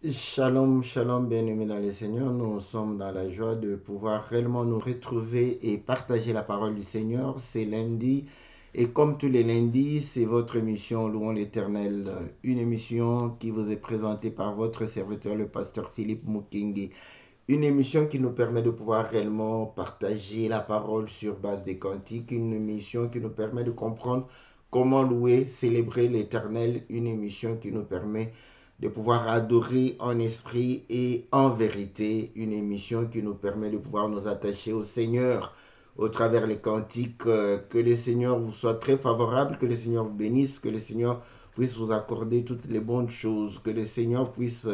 Shalom, shalom, bien-aimés dans le Seigneur. Nous sommes dans la joie de pouvoir réellement nous retrouver et partager la parole du Seigneur. C'est lundi. Et comme tous les lundis, c'est votre émission Louons l'Éternel. Une émission qui vous est présentée par votre serviteur, le pasteur Philippe Mukingi. Une émission qui nous permet de pouvoir réellement partager la parole sur base des cantiques. Une émission qui nous permet de comprendre comment louer, célébrer l'Éternel. Une émission qui nous permet de pouvoir adorer en esprit et en vérité. Une émission qui nous permet de pouvoir nous attacher au Seigneur au travers les cantiques. Que le Seigneur vous soit très favorable, que le Seigneur vous bénisse, que le Seigneur puisse vous accorder toutes les bonnes choses, que le Seigneur puisse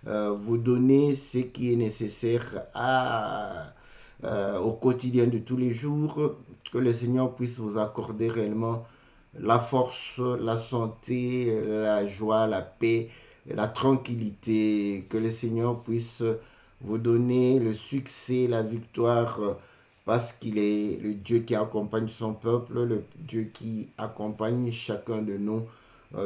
vous donner ce qui est nécessaire au quotidien de tous les jours, que le Seigneur puisse vous accorder réellement la force, la santé, la joie, la paix, la tranquillité, que le Seigneur puisse vous donner le succès, la victoire, parce qu'il est le Dieu qui accompagne son peuple, le Dieu qui accompagne chacun de nous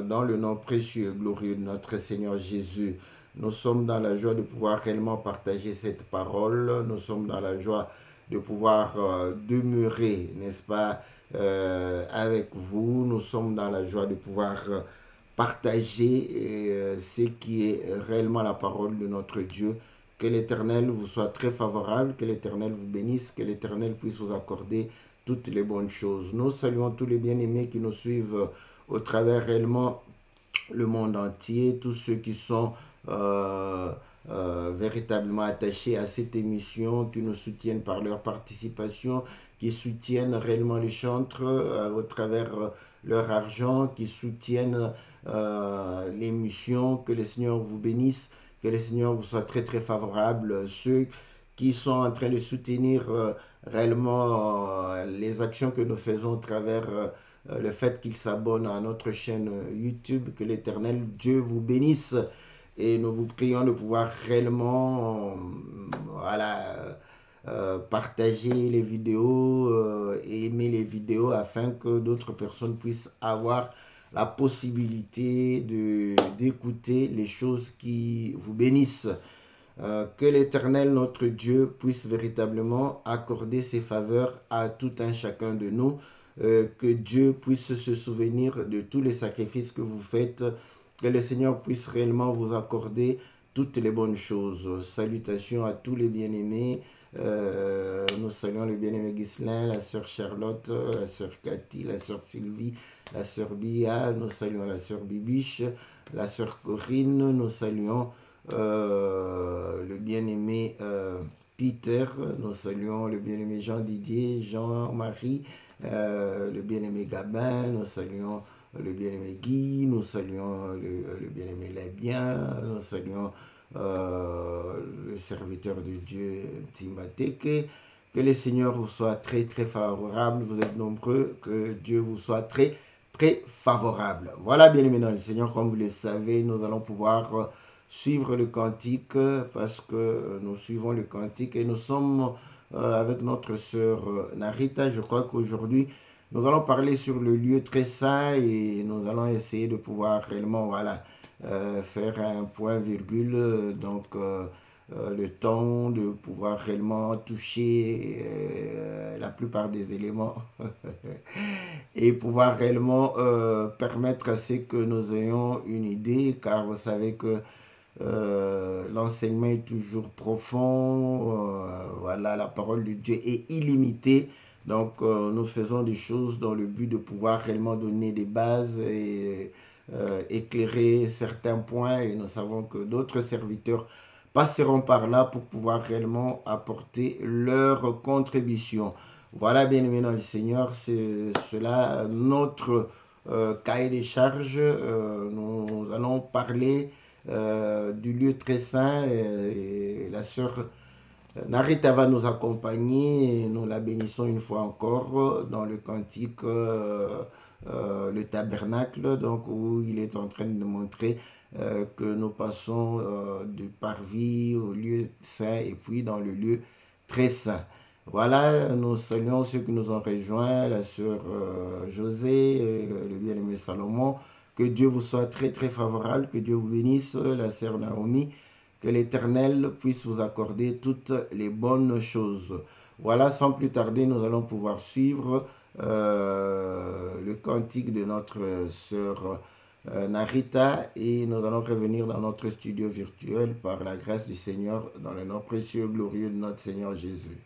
dans le nom précieux et glorieux de notre Seigneur Jésus. Nous sommes dans la joie de pouvoir réellement partager cette parole. Nous sommes dans la joie de pouvoir demeurer, n'est-ce pas, avec vous. Nous sommes dans la joie de pouvoir partager ce qui est réellement la parole de notre Dieu. Que l'Éternel vous soit très favorable, que l'Éternel vous bénisse, que l'Éternel puisse vous accorder toutes les bonnes choses. Nous saluons tous les bien-aimés qui nous suivent au travers réellement le monde entier, tous ceux qui sont euh, véritablement attachés à cette émission, qui nous soutiennent par leur participation, qui soutiennent réellement les chantres au travers leur argent, qui soutiennent l'émission. Que le Seigneur vous bénisse, que le Seigneur vous soit très très favorable. Ceux qui sont en train de soutenir réellement les actions que nous faisons au travers le fait qu'ils s'abonnent à notre chaîne YouTube. Que l'Éternel Dieu vous bénisse et nous vous prions de pouvoir réellement voilà, partager les vidéos et aimer les vidéos afin que d'autres personnes puissent avoir la possibilité d'écouter les choses qui vous bénissent. Que l'Éternel, notre Dieu, puisse véritablement accorder ses faveurs à tout un chacun de nous. Que Dieu puisse se souvenir de tous les sacrifices que vous faites. Que le Seigneur puisse réellement vous accorder toutes les bonnes choses. Salutations à tous les bien-aimés. Nous saluons le bien-aimé Ghislain, la sœur Charlotte, la sœur Cathy, la sœur Sylvie, la sœur Bia. Nous saluons la sœur Bibiche, la sœur Corinne. Nous saluons le bien-aimé Peter, nous saluons le bien-aimé Jean-Didier, Jean-Marie, le bien-aimé Gabin, nous saluons le bien-aimé Guy, nous saluons le bien-aimé Lébien, nous saluons le serviteur de Dieu Timothée. Que le Seigneur vous soit très très favorable, vous êtes nombreux, que Dieu vous soit très très favorable. Voilà, bien-aimés dans le Seigneur, comme vous le savez, nous allons pouvoir suivre le cantique parce que nous suivons le cantique et nous sommes avec notre sœur Narita. Je crois qu'aujourd'hui, nous allons parler sur le lieu très saint et nous allons essayer de pouvoir réellement voilà, faire un point virgule. Le temps de pouvoir réellement toucher la plupart des éléments et pouvoir réellement permettre à ce que nous ayons une idée, car vous savez que l'enseignement est toujours profond, voilà, la parole de Dieu est illimitée. Donc, nous faisons des choses dans le but de pouvoir réellement donner des bases et éclairer certains points. Et nous savons que d'autres serviteurs passeront par là pour pouvoir réellement apporter leur contribution. Voilà, bien aimé dans le Seigneur, c'est cela notre cahier des charges. Nous allons parler du lieu très saint. Et la sœur Narita va nous accompagner. Et nous la bénissons une fois encore dans le cantique le tabernacle, donc où il est en train de nous montrer que nous passons du parvis au lieu saint et puis dans le lieu très saint. Voilà, nous saluons ceux qui nous ont rejoints, la sœur José, le bien-aimé Salomon. Que Dieu vous soit très très favorable, que Dieu vous bénisse, la sœur Naomi, que l'Éternel puisse vous accorder toutes les bonnes choses. Voilà, sans plus tarder, nous allons pouvoir suivre le cantique de notre sœur Narita, et nous allons revenir dans notre studio virtuel par la grâce du Seigneur, dans le nom précieux et glorieux de notre Seigneur Jésus.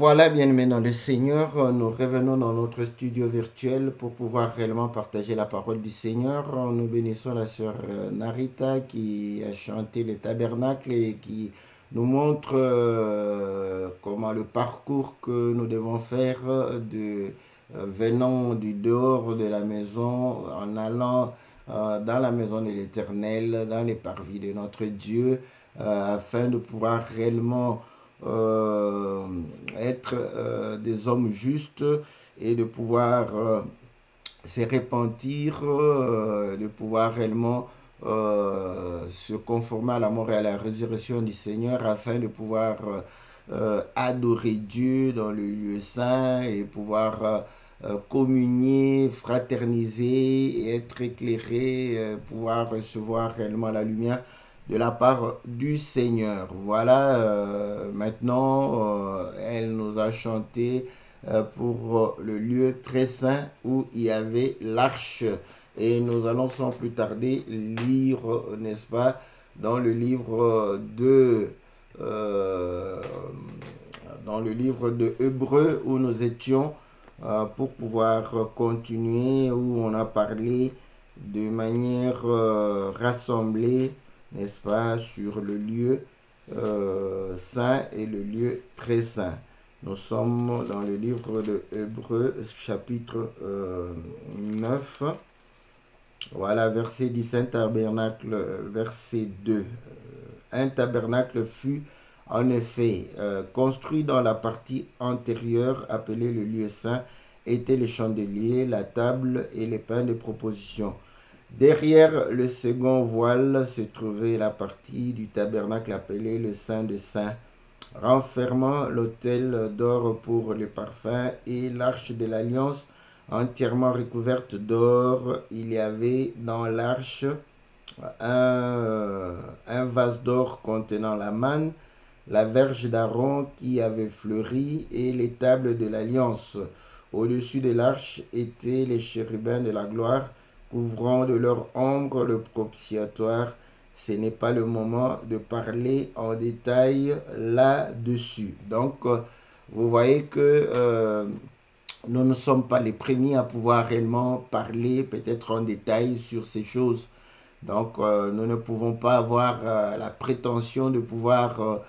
Voilà, bien-aimés dans le Seigneur, nous revenons dans notre studio virtuel pour pouvoir réellement partager la parole du Seigneur. Nous bénissons la sœur Narita qui a chanté les tabernacles et qui nous montre comment le parcours que nous devons faire venant du dehors de la maison, en allant dans la maison de l'Éternel, dans les parvis de notre Dieu, afin de pouvoir réellement euh, être des hommes justes et de pouvoir se repentir, de pouvoir réellement se conformer à la mort et à la résurrection du Seigneur afin de pouvoir adorer Dieu dans le lieu saint et pouvoir communier, fraterniser, et être éclairé, pouvoir recevoir réellement la lumière de la part du Seigneur. Voilà, maintenant, elle nous a chanté pour le lieu très saint où il y avait l'arche. Et nous allons sans plus tarder lire, n'est-ce pas, dans le livre euh, dans le livre de Hébreux où nous étions pour pouvoir continuer, où on a parlé de manière rassemblée, n'est-ce pas, sur le lieu saint et le lieu très saint. Nous sommes dans le livre de Hébreux, chapitre 9. Voilà, verset 10, un tabernacle, verset 2. Un tabernacle fut en effet construit dans la partie antérieure, appelée le lieu saint, étaient les chandeliers, la table et les pains de proposition. Derrière le second voile se trouvait la partie du tabernacle appelée le Saint des Saints, renfermant l'autel d'or pour les parfums et l'arche de l'alliance entièrement recouverte d'or. Il y avait dans l'arche un vase d'or contenant la manne, la verge d'Aaron qui avait fleuri et les tables de l'alliance. Au-dessus de l'arche étaient les chérubins de la gloire, couvrant de leur ombre le propitiatoire. Ce n'est pas le moment de parler en détail là-dessus. Donc, vous voyez que nous ne sommes pas les premiers à pouvoir réellement parler peut-être en détail sur ces choses. Donc, nous ne pouvons pas avoir la prétention de pouvoir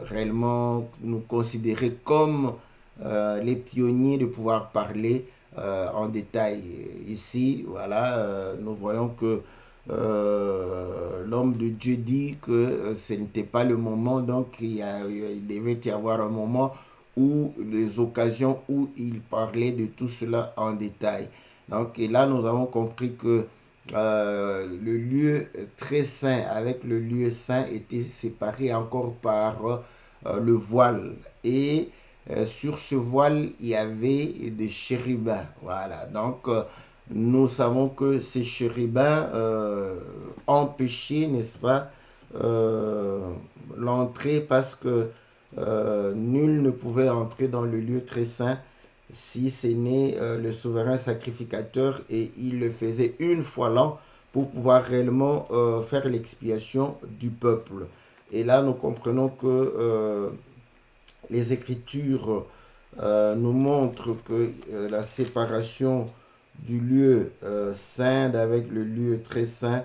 réellement nous considérer comme les pionniers de pouvoir parler en détail. Ici, voilà, nous voyons que l'homme de Dieu dit que ce n'était pas le moment, donc il devait y avoir un moment où les occasions où il parlait de tout cela en détail. Donc, et là, nous avons compris que le lieu très saint avec le lieu saint était séparé encore par le voile. Et sur ce voile, il y avait des chérubins. Voilà. Donc, nous savons que ces chérubins empêchaient, n'est-ce pas, l'entrée parce que nul ne pouvait entrer dans le lieu très saint si ce n'est le souverain sacrificateur, et il le faisait une fois l'an pour pouvoir réellement faire l'expiation du peuple. Et là, nous comprenons que les Écritures nous montrent que la séparation du lieu saint avec le lieu très saint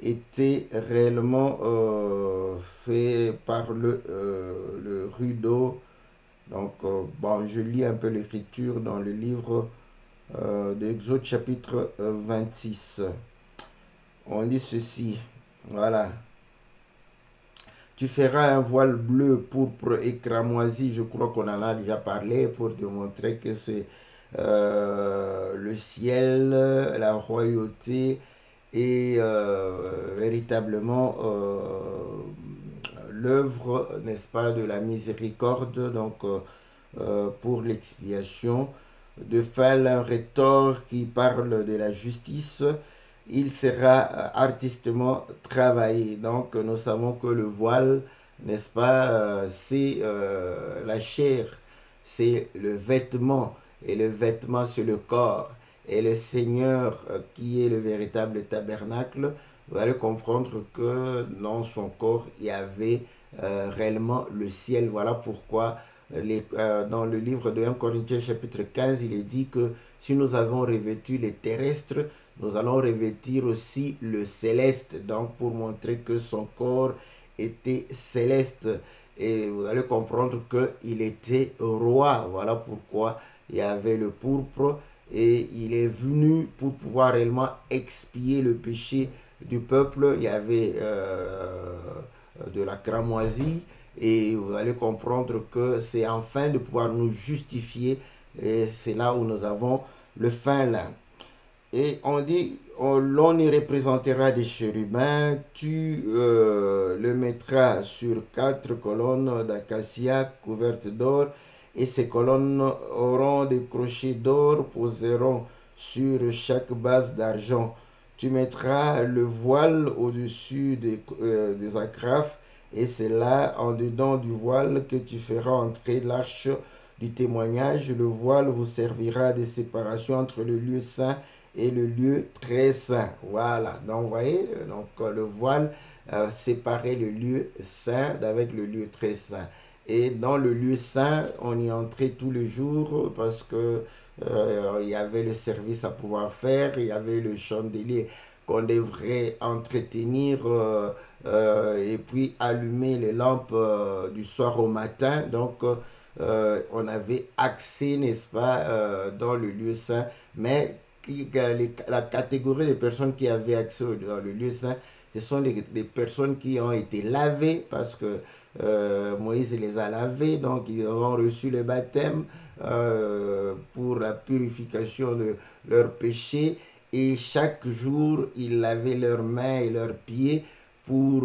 était réellement fait par le rideau. Donc, bon, je lis un peu l'écriture dans le livre d'Exode chapitre 26. On dit ceci, voilà. Tu feras un voile bleu, pourpre et cramoisi. Je crois qu'on en a déjà parlé pour te montrer que c'est le ciel, la royauté et véritablement l'œuvre, n'est-ce pas, de la miséricorde, donc pour l'expiation, de faire un rhétor qui parle de la justice. Il sera artistement travaillé. Donc nous savons que le voile, n'est-ce pas, c'est la chair, c'est le vêtement, et le vêtement c'est le corps. Et le Seigneur, qui est le véritable tabernacle, vous allez comprendre que dans son corps, il y avait réellement le ciel. Voilà pourquoi dans le livre de 1 Corinthiens chapitre 15, il est dit que si nous avons revêtu les terrestres, nous allons revêtir aussi le céleste, donc pour montrer que son corps était céleste. Et vous allez comprendre qu'il était roi. Voilà pourquoi il y avait le pourpre. Et il est venu pour pouvoir réellement expier le péché du peuple. Il y avait de la cramoisie. Et vous allez comprendre que c'est enfin de pouvoir nous justifier. Et c'est là où nous avons le fin lin. Et on dit, l'on y représentera des chérubins, tu le mettras sur 4 colonnes d'acacia couvertes d'or, et ces colonnes auront des crochets d'or, poseront sur chaque base d'argent. Tu mettras le voile au-dessus des agrafes, et c'est là, en dedans du voile, que tu feras entrer l'arche du témoignage. Le voile vous servira de séparation entre le lieu saint et le lieu très saint. Voilà, donc vous voyez, donc le voile séparait le lieu saint d'avec le lieu très saint. Et dans le lieu saint, on y entrait tous les jours parce que il y avait le service à pouvoir faire, il y avait le chandelier qu'on devrait entretenir et puis allumer les lampes du soir au matin. Donc on avait accès, n'est-ce pas, dans le lieu saint, mais la catégorie des personnes qui avaient accès dans le lieu saint, ce sont des personnes qui ont été lavées parce que Moïse les a lavés, donc ils ont reçu le baptême pour la purification de leurs péchés. Et chaque jour, ils lavaient leurs mains et leurs pieds pour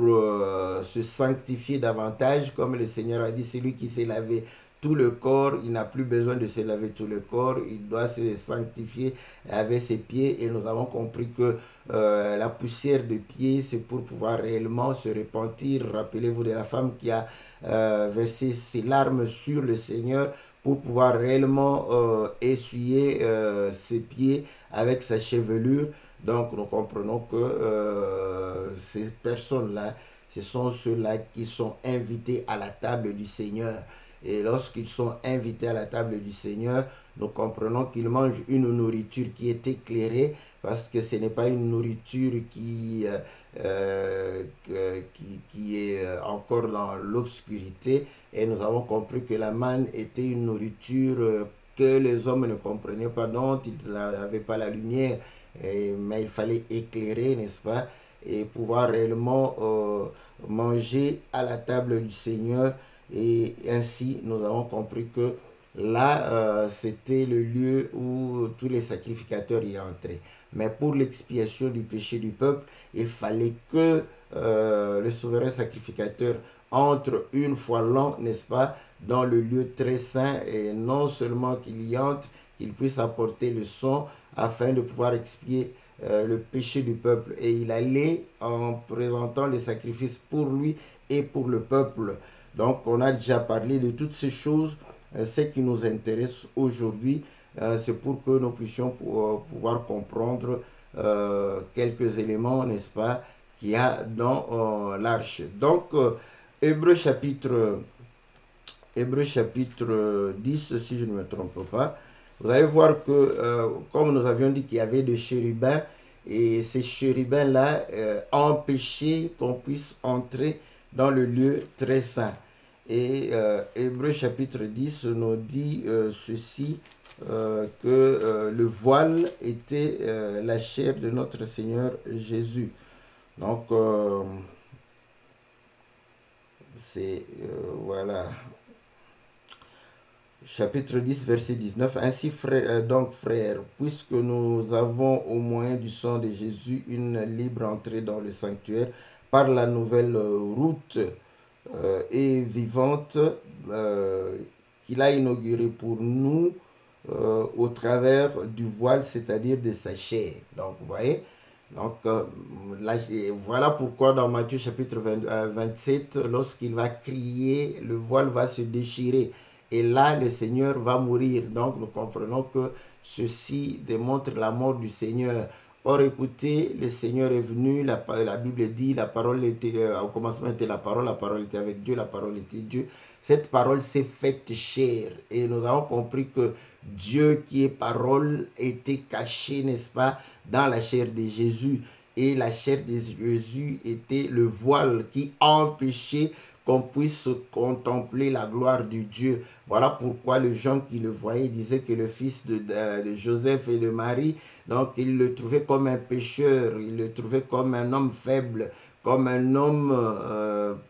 se sanctifier davantage. Comme le Seigneur a dit, celui qui s'est lavé tout le corps, il n'a plus besoin de se laver tout le corps, il doit se sanctifier avec ses pieds. Et nous avons compris que la poussière de pieds, c'est pour pouvoir réellement se repentir. Rappelez-vous de la femme qui a versé ses larmes sur le Seigneur pour pouvoir réellement essuyer ses pieds avec sa chevelure. Donc nous comprenons que ces personnes-là, ce sont ceux-là qui sont invités à la table du Seigneur. Et lorsqu'ils sont invités à la table du Seigneur, nous comprenons qu'ils mangent une nourriture qui est éclairée, parce que ce n'est pas une nourriture qui est encore dans l'obscurité. Et nous avons compris que la manne était une nourriture que les hommes ne comprenaient pas, dont ils n'avaient pas la lumière, mais il fallait éclairer, n'est-ce pas, et pouvoir réellement manger à la table du Seigneur. Et ainsi, nous avons compris que là, c'était le lieu où tous les sacrificateurs y entraient. Mais pour l'expiation du péché du peuple, il fallait que le souverain sacrificateur entre une fois l'an, n'est-ce pas, dans le lieu très saint, et non seulement qu'il y entre, qu'il puisse apporter le son afin de pouvoir expier le péché du peuple. Et il allait en présentant les sacrifices pour lui et pour le peuple. Donc on a déjà parlé de toutes ces choses. Ce qui nous intéresse aujourd'hui, c'est pour que nous puissions pouvoir comprendre quelques éléments, n'est-ce pas, qu'il y a dans l'arche. Donc, Hébreu chapitre 10, si je ne me trompe pas, vous allez voir que, comme nous avions dit qu'il y avait des chérubins, et ces chérubins-là empêchaient qu'on puisse entrer dans le lieu très saint. Et Hébreu chapitre 10 nous dit ceci, que le voile était la chair de notre Seigneur Jésus. Donc, c'est, voilà, chapitre 10, verset 19. Ainsi, donc, frères, puisque nous avons au moyen du sang de Jésus une libre entrée dans le sanctuaire par la nouvelle route et vivante qu'il a inaugurée pour nous au travers du voile, c'est-à-dire de sa chair. Donc, vous voyez, donc, là, voilà pourquoi dans Matthieu chapitre 27, lorsqu'il va crier, le voile va se déchirer. Et là, le Seigneur va mourir. Donc, nous comprenons que ceci démontre la mort du Seigneur Or, écoutez, le Seigneur est venu, la Bible dit, la parole était, au commencement était la parole était avec Dieu, la parole était Dieu. Cette parole s'est faite chair. Et nous avons compris que Dieu qui est parole était caché, n'est-ce pas, dans la chair de Jésus. Et la chair de Jésus était le voile qui empêchait qu'on puisse contempler la gloire de Dieu. Voilà pourquoi les gens qui le voyaient disaient que le fils de Joseph et de Marie, donc ils le trouvaient comme un pécheur, ils le trouvaient comme un homme faible, comme un homme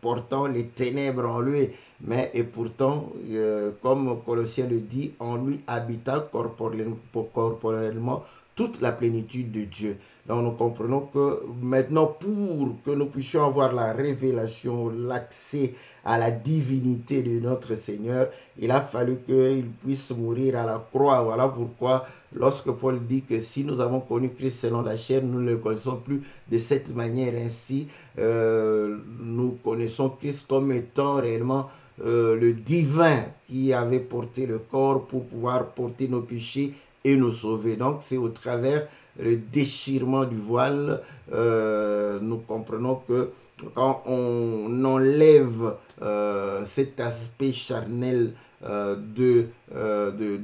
portant les ténèbres en lui. Mais et pourtant, comme Colossiens le dit, en lui habita corporellement toute la plénitude de Dieu. Donc nous comprenons que maintenant, pour que nous puissions avoir la révélation, l'accès à la divinité de notre Seigneur, il a fallu qu'il puisse mourir à la croix. Voilà pourquoi lorsque Paul dit que si nous avons connu Christ selon la chair, nous ne le connaissons plus de cette manière. Ainsi, nous connaissons Christ comme étant réellement le divin qui avait porté le corps pour pouvoir porter nos péchés et nous sauver. Donc c'est au travers le déchirement du voile, nous comprenons que quand on enlève cet aspect charnel du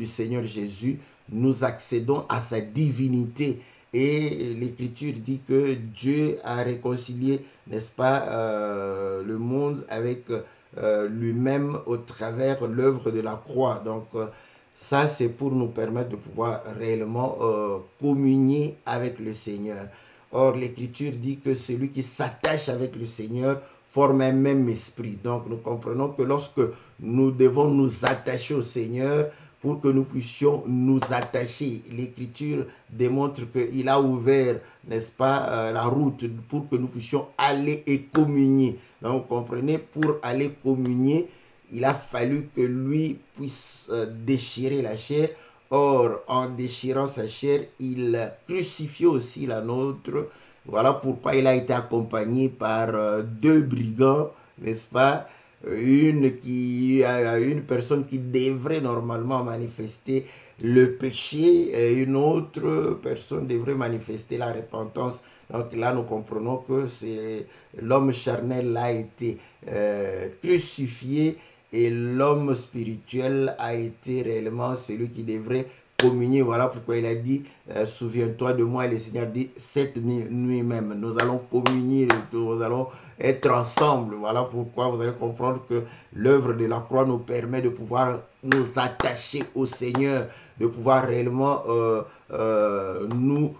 Seigneur Jésus, nous accédons à sa divinité. Et l'Écriture dit que Dieu a réconcilié, n'est-ce pas, le monde avec lui-même au travers l'œuvre de la croix. Donc, ça, c'est pour nous permettre de pouvoir réellement communier avec le Seigneur. Or, l'Écriture dit que celui qui s'attache avec le Seigneur forme un même esprit. Donc, nous comprenons que lorsque nous devons nous attacher au Seigneur, pour que nous puissions nous attacher, l'Écriture démontre qu'il a ouvert, n'est-ce pas, la route pour que nous puissions aller et communier. Donc, vous comprenez, pour aller communier, il a fallu que lui puisse déchirer la chair. Or, en déchirant sa chair, il crucifie aussi la nôtre. Voilà pourquoi il a été accompagné par deux brigands, n'est-ce pas? Une personne qui devrait normalement manifester le péché et une autre personne devrait manifester la repentance. Donc là, nous comprenons que l'homme charnel a été crucifié et l'homme spirituel a été réellement celui qui devrait communier. Voilà pourquoi il a dit, souviens-toi de moi. Et le Seigneur dit, cette nuit même, nous allons communier, nous allons être ensemble. Voilà pourquoi vous allez comprendre que l'œuvre de la croix nous permet de pouvoir nous attacher au Seigneur, de pouvoir réellement nous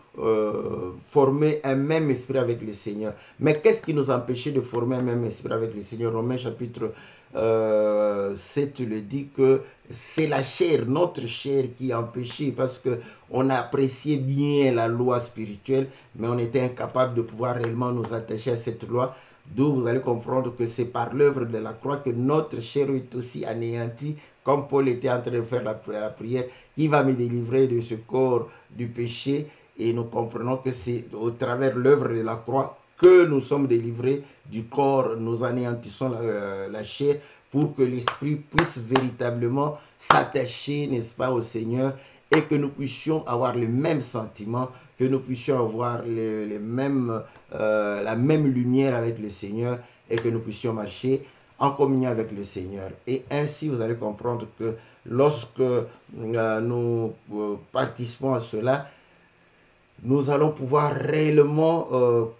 former un même esprit avec le Seigneur. Mais qu'est-ce qui nous empêchait de former un même esprit avec le Seigneur? Romains chapitre 7 le dit que c'est la chair, notre chair qui empêchait, parce qu'on appréciait bien la loi spirituelle, mais on était incapable de pouvoir réellement nous attacher à cette loi. D'où vous allez comprendre que c'est par l'œuvre de la croix que notre chair est aussi anéantie, comme Paul était en train de faire la prière, qui va me délivrer de ce corps du péché. Et nous comprenons que c'est au travers l'œuvre de la croix que nous sommes délivrés du corps, nous anéantissons la chair pour que l'esprit puisse véritablement s'attacher, n'est-ce pas, au Seigneur, et que nous puissions avoir le même sentiment, que nous puissions avoir la même lumière avec le Seigneur et que nous puissions marcher en communion avec le Seigneur. Et ainsi, vous allez comprendre que lorsque nous participons à cela, nous allons pouvoir réellement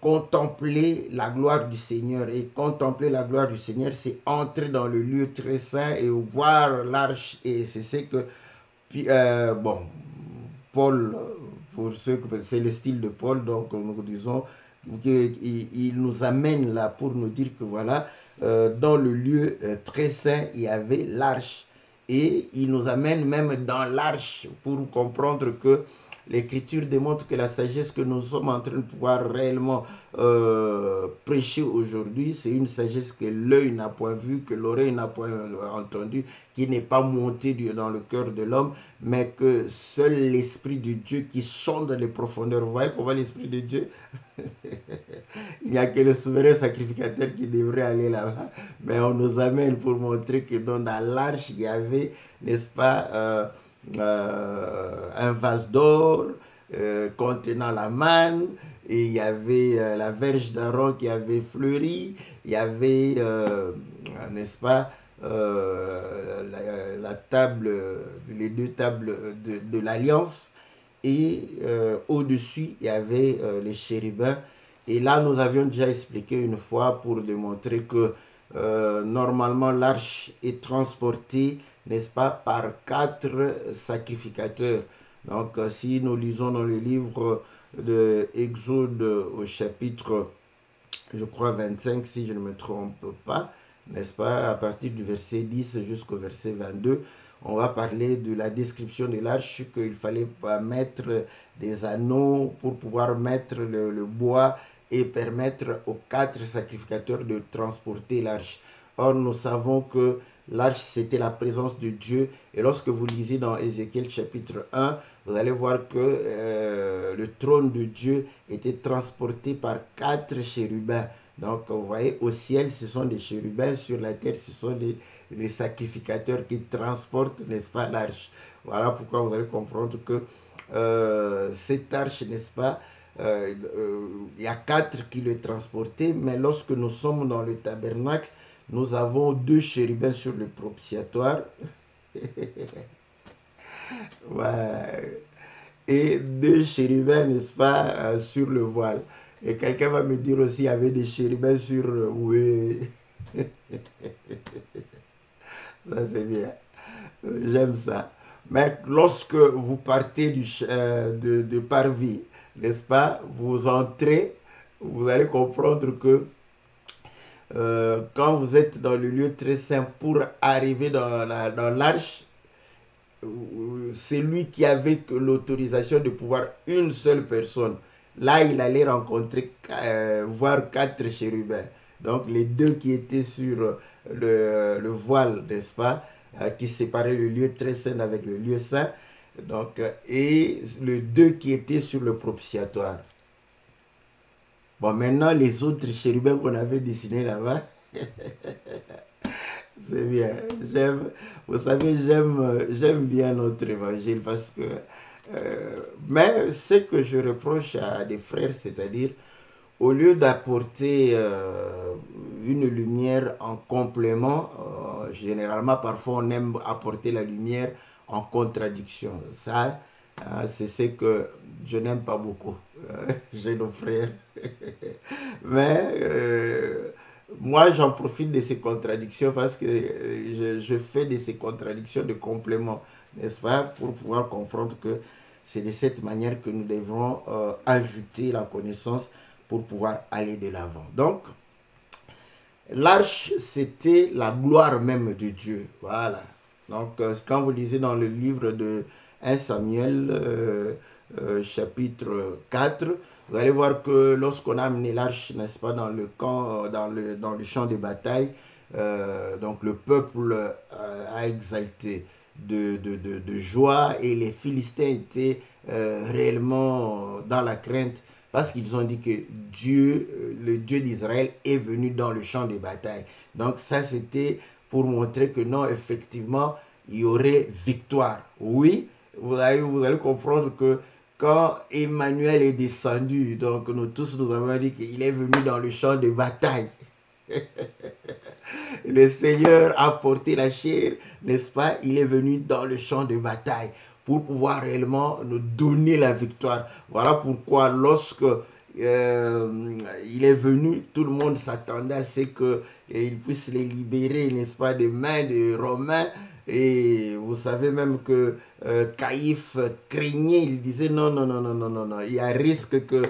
contempler la gloire du Seigneur. Et contempler la gloire du Seigneur, c'est entrer dans le lieu très saint et voir l'arche. Et c'est ce que, bon, Paul, pour ceux que c'est le style de Paul, donc nous disons qu'il nous amène là pour nous dire que voilà, dans le lieu très saint, il y avait l'arche. Et il nous amène même dans l'arche pour comprendre que l'Écriture démontre que la sagesse que nous sommes en train de pouvoir réellement prêcher aujourd'hui, c'est une sagesse que l'œil n'a point vue, que l'oreille n'a point entendue, qui n'est pas montée dans le cœur de l'homme, mais que seul l'Esprit de Dieu qui sonde les profondeurs. Vous voyez comment l'Esprit de Dieu, il n'y a que le souverain sacrificateur qui devrait aller là-bas, mais on nous amène pour montrer que dans l'arche, il y avait, n'est-ce pas, un vase d'or, contenant la manne, et il y avait la verge d'Aaron qui avait fleuri, il y avait, n'est-ce pas, la table, les deux tables de l'Alliance, et au-dessus, il y avait les chérubins. Et là, nous avions déjà expliqué une fois pour démontrer que normalement, l'arche est transportée, n'est-ce pas, par 4 sacrificateurs. Donc, si nous lisons dans le livre de Exode au chapitre, je crois, 25, si je ne me trompe pas, n'est-ce pas, à partir du verset 10 jusqu'au verset 22, on va parler de la description de l'arche, qu'il fallait pas mettre des anneaux pour pouvoir mettre le bois et permettre aux 4 sacrificateurs de transporter l'arche. Or, nous savons que l'arche, c'était la présence de Dieu. Et lorsque vous lisez dans Ézéchiel chapitre 1, vous allez voir que le trône de Dieu était transporté par 4 chérubins. Donc, vous voyez, au ciel, ce sont des chérubins. Sur la terre, ce sont les sacrificateurs qui transportent, n'est-ce pas, l'arche. Voilà pourquoi vous allez comprendre que cette arche, n'est-ce pas, il y a 4 qui le transportaient, mais lorsque nous sommes dans le tabernacle, nous avons 2 chérubins sur le propitiatoire. Ouais. Et 2 chérubins, n'est-ce pas, sur le voile. Et quelqu'un va me dire aussi, il y avait des chérubins sur... oui, ça c'est bien. J'aime ça. Mais lorsque vous partez de parvis, n'est-ce pas, vous entrez, vous allez comprendre que quand vous êtes dans le lieu très saint pour arriver dans l'arche, c'est lui qui avait l'autorisation de pouvoir une seule personne. Là, il allait rencontrer, voir 4 chérubins. Donc, les 2 qui étaient sur le voile, n'est-ce pas, qui séparaient le lieu très saint avec le lieu saint. Donc, et les 2 qui étaient sur le propitiatoire. Bon, maintenant, les autres chérubins qu'on avait dessinés là-bas, c'est bien. Vous savez, j'aime bien notre évangile parce que, mais ce que je reproche à des frères, c'est-à-dire, au lieu d'apporter une lumière en complément, généralement, parfois, on aime apporter la lumière en contradiction. Ça, c'est ce que je n'aime pas beaucoup. J'ai nos frères. Mais moi, j'en profite de ces contradictions parce que je fais de ces contradictions de complément, n'est-ce pas, pour pouvoir comprendre que c'est de cette manière que nous devons ajouter la connaissance pour pouvoir aller de l'avant. Donc, l'arche, c'était la gloire même de Dieu. Voilà. Donc, quand vous lisez dans le livre de 1 Samuel, chapitre 4, vous allez voir que lorsqu'on a amené l'arche, n'est-ce pas, dans le camp, dans le champ de bataille, donc le peuple a exalté de joie et les Philistins étaient réellement dans la crainte parce qu'ils ont dit que Dieu, le Dieu d'Israël, est venu dans le champ de bataille. Donc ça, c'était pour montrer que non, effectivement, il y aurait victoire. Oui, vous allez comprendre que quand Emmanuel est descendu, donc nous tous nous avons dit qu'il est venu dans le champ de bataille. Le Seigneur a porté la chair, n'est-ce pas? Il est venu dans le champ de bataille pour pouvoir réellement nous donner la victoire. Voilà pourquoi lorsque il est venu, tout le monde s'attendait à ce qu'il puisse les libérer, n'est-ce pas, des mains des Romains. Et vous savez même que Caïphe craignait, il disait non, non, non, non, non, non, non, il y a risque que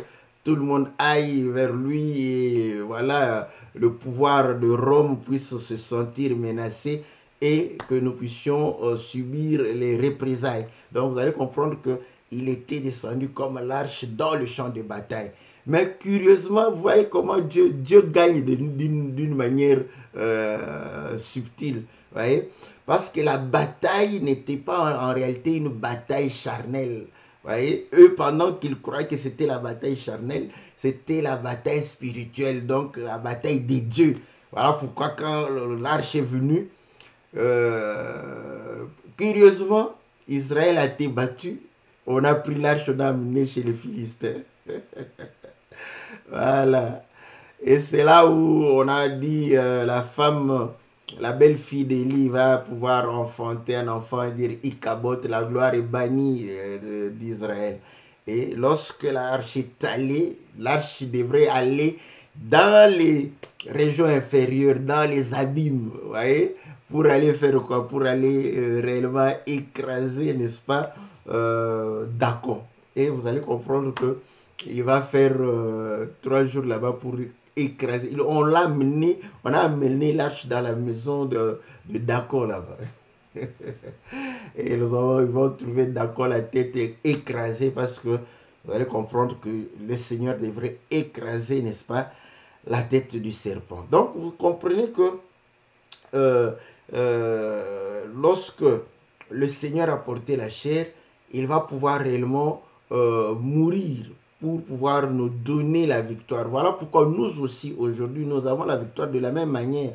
tout le monde aille vers lui et voilà, le pouvoir de Rome puisse se sentir menacé et que nous puissions subir les représailles. Donc vous allez comprendre qu'il était descendu comme l'arche dans le champ de bataille. Mais curieusement, vous voyez comment Dieu gagne d'une manière subtile. Voyez, parce que la bataille n'était pas en réalité une bataille charnelle. Voyez, eux, pendant qu'ils croyaient que c'était la bataille charnelle, c'était la bataille spirituelle, donc la bataille des dieux. Voilà pourquoi quand l'arche est venue, curieusement, Israël a été battu, On a pris l'arche, on a amené chez les Philistins. Voilà. Et c'est là où on a dit la femme, la belle-fille d'Élie va pouvoir enfanter un enfant et dire Ichabod, la gloire est bannie d'Israël. Et lorsque l'arche est allée, l'arche devrait aller dans les régions inférieures, dans les abîmes, vous voyez, pour aller faire quoi? Pour aller réellement écraser, n'est-ce pas, D'accord. Et vous allez comprendre que il va faire 3 jours là-bas pour écraser. On a amené l'arche dans la maison de D'accord là-bas. Et ils vont trouver D'accord la tête écrasée parce que vous allez comprendre que le Seigneur devrait écraser, n'est-ce pas, la tête du serpent. Donc vous comprenez que euh, lorsque le Seigneur a porté la chair, il va pouvoir réellement mourir pour pouvoir nous donner la victoire. Voilà pourquoi nous aussi, aujourd'hui, nous avons la victoire de la même manière.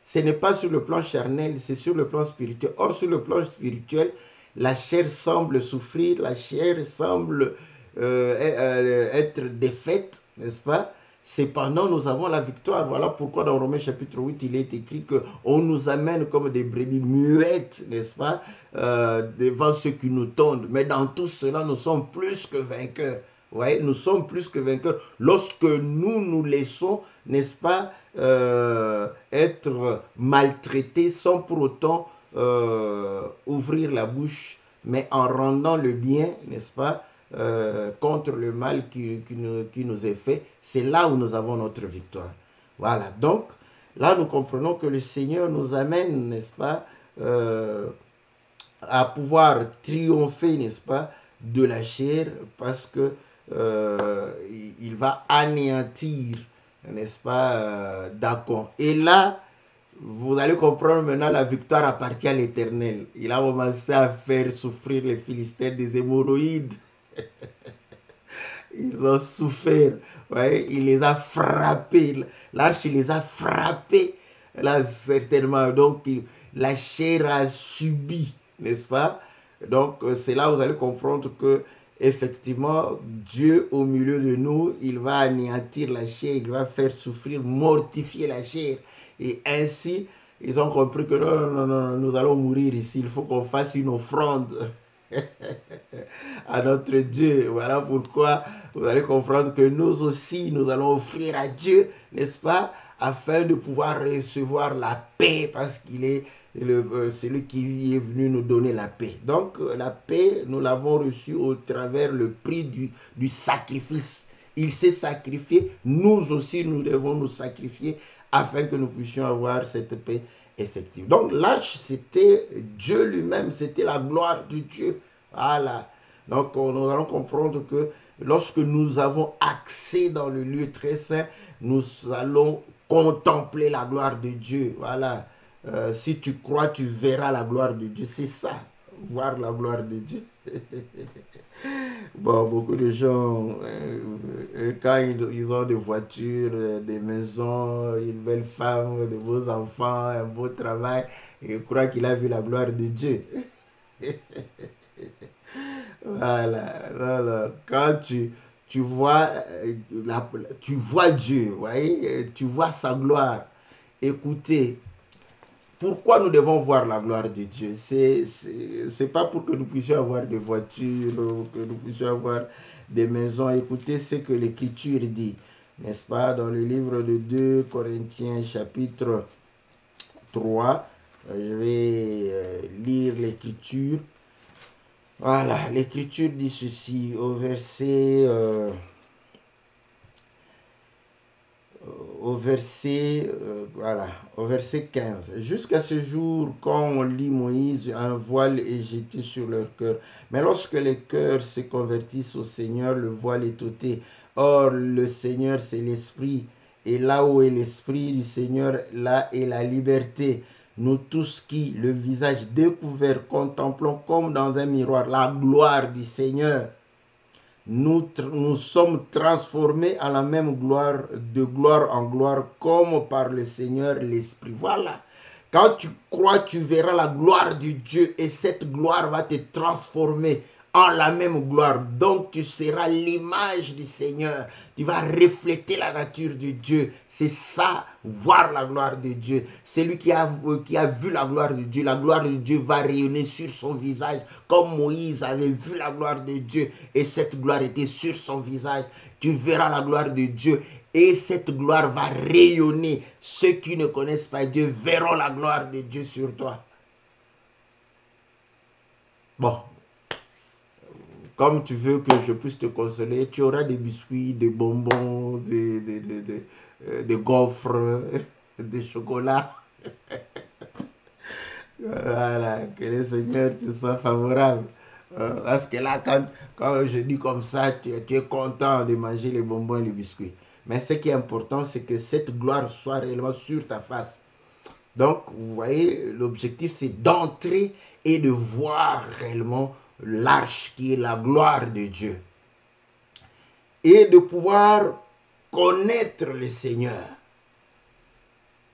Ce n'est pas sur le plan charnel, c'est sur le plan spirituel. Or, sur le plan spirituel, la chair semble souffrir, la chair semble être défaite, n'est-ce pas? Cependant, nous avons la victoire. Voilà pourquoi dans Romains chapitre 8, il est écrit qu'on nous amène comme des brebis muettes, n'est-ce pas, devant ceux qui nous tondent. Mais dans tout cela, nous sommes plus que vainqueurs. Ouais, nous sommes plus que vainqueurs lorsque nous laissons, n'est-ce pas, être maltraités sans pour autant ouvrir la bouche, mais en rendant le bien, n'est-ce pas, contre le mal qui nous est fait. C'est là où nous avons notre victoire. Voilà, donc là nous comprenons que le Seigneur nous amène, n'est-ce pas, à pouvoir triompher, n'est-ce pas, de la chair, parce que il va anéantir, n'est-ce pas, D'accord. Et là, vous allez comprendre maintenant, la victoire appartient à l'Éternel. Il a commencé à faire souffrir les Philistins des hémorroïdes. Ils ont souffert. Ouais, il les a frappés. L'arche, il les a frappés. Là, certainement. Donc, la chair a subi, n'est-ce pas? Donc, c'est là où vous allez comprendre que, effectivement, Dieu, au milieu de nous, il va anéantir la chair, il va faire souffrir, mortifier la chair. Et ainsi, ils ont compris que non, non, non, non, nous allons mourir ici. Il faut qu'on fasse une offrande à notre Dieu. Voilà pourquoi vous allez comprendre que nous aussi, nous allons offrir à Dieu, n'est-ce pas, afin de pouvoir recevoir la paix, parce qu'il est celui qui est venu nous donner la paix. Donc, la paix, nous l'avons reçue au travers le prix du sacrifice. Il s'est sacrifié, nous aussi, nous devons nous sacrifier afin que nous puissions avoir cette paix effective. Donc, l'arche, c'était Dieu lui-même, c'était la gloire de Dieu. Voilà. Donc, nous allons comprendre que lorsque nous avons accès dans le lieu très saint, nous allons contempler la gloire de Dieu. Voilà. Si tu crois, tu verras la gloire de Dieu. C'est ça, voir la gloire de Dieu. Bon, beaucoup de gens, quand ils ont des voitures, des maisons, une belle femme, de beaux enfants, un beau travail, ils croient qu'il a vu la gloire de Dieu. Voilà, voilà. Quand vois, tu vois Dieu, vous voyez, tu vois sa gloire. Écoutez, pourquoi nous devons voir la gloire de Dieu? C'est pas pour que nous puissions avoir des voitures, ou que nous puissions avoir des maisons. Écoutez ce que l'Écriture dit, n'est-ce pas, dans le livre de 2 Corinthiens chapitre 3. Je vais lire l'Écriture. Voilà, l'Écriture dit ceci voilà, au verset 15. Jusqu'à ce jour, quand on lit Moïse, un voile est jeté sur leur cœur. Mais lorsque les cœurs se convertissent au Seigneur, le voile est ôté. Or, le Seigneur, c'est l'Esprit. Et là où est l'Esprit du Seigneur, là est la liberté. Nous tous qui, le visage découvert, contemplons comme dans un miroir la gloire du Seigneur, nous sommes transformés à la même gloire, de gloire en gloire, comme par le Seigneur l'Esprit. Voilà. Quand tu crois, tu verras la gloire de Dieu et cette gloire va te transformer en la même gloire. Donc tu seras l'image du Seigneur. Tu vas refléter la nature de Dieu. C'est ça, voir la gloire de Dieu. Celui qui a vu la gloire de Dieu va rayonner sur son visage, comme Moïse avait vu la gloire de Dieu et cette gloire était sur son visage. Tu verras la gloire de Dieu et cette gloire va rayonner. Ceux qui ne connaissent pas Dieu verront la gloire de Dieu sur toi. Bon, comme tu veux que je puisse te consoler, tu auras des biscuits, des bonbons, des gaufres, des chocolats. Voilà, que le Seigneur te soit favorable. Parce que là, quand je dis comme ça, tu es content de manger les bonbons et les biscuits. Mais ce qui est important, c'est que cette gloire soit réellement sur ta face. Donc, vous voyez, l'objectif, c'est d'entrer et de voir réellement l'arche qui est la gloire de Dieu. Et de pouvoir connaître le Seigneur.